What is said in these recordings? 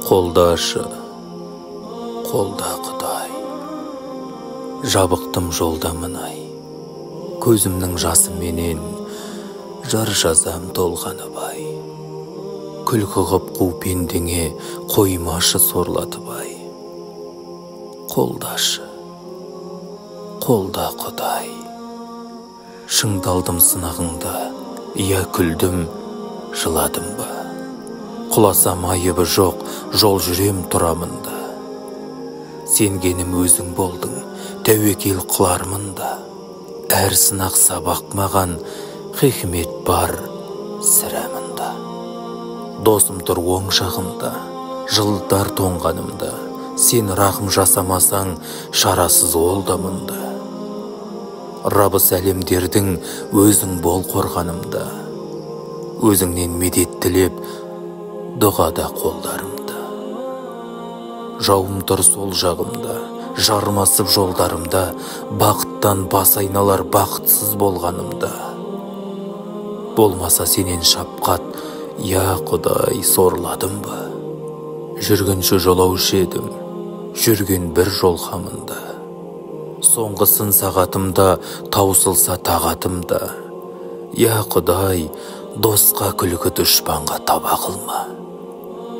Қолдашы, қолда Құдай. Жабықтым жолдамын ай, көзімнің жасыменен жар жазам толғаны бай. Күлкі ғып қу пендеңе қоймашы сорлатып ай. Қолдашы, қолда Құдай. Шыңдалдым сынағыңда, иә күлдім, жыладым ба. Құласам айыбы жоқ, жол жүрем тұрамында. Сенгенім өзің болдың, тәуекел қылармында. Әр сынақ сабақ маған, хикмет бар сірәмында. Досым тұр оң жағымда, жылдар тоңғанымда. Сен рахым жасамасаң, шарасыз олдамында. Рабы сәлемдердің өзің бол қорғанымда. Өзіңнен медет тілеп, дұғада қолдарымда. Жауым тұр сол жағымда, жармасып жолдарымда. Бақыттан бас айналар бақытсыз болғанымда. Болмаса сенен шапқат, я Құдай, сорладым ба. Жүргінші жолаушы едім, жүрген бір жол қамында. Соңғы сын сағатымда, таусылса тағатымда. Я Құдай, досқа күлкі, дұшпанға таба қылма.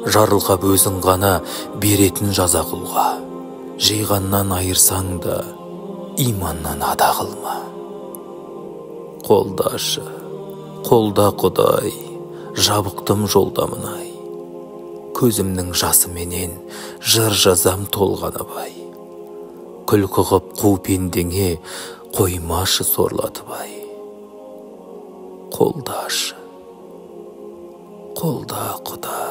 Жарылқап өзің ғана беретін жаза құлға. Жиғаннан айырсаң да, иманнан ада қылма. Қолдашы, қолда Құдай, жабықтым жолдамын ай. Көзімнің жасыменен жыр жазам толғаны бай. Күлкі ғып қу пендеңе қоймашы сорлатып ай. Қолдашы, қолда Құдай.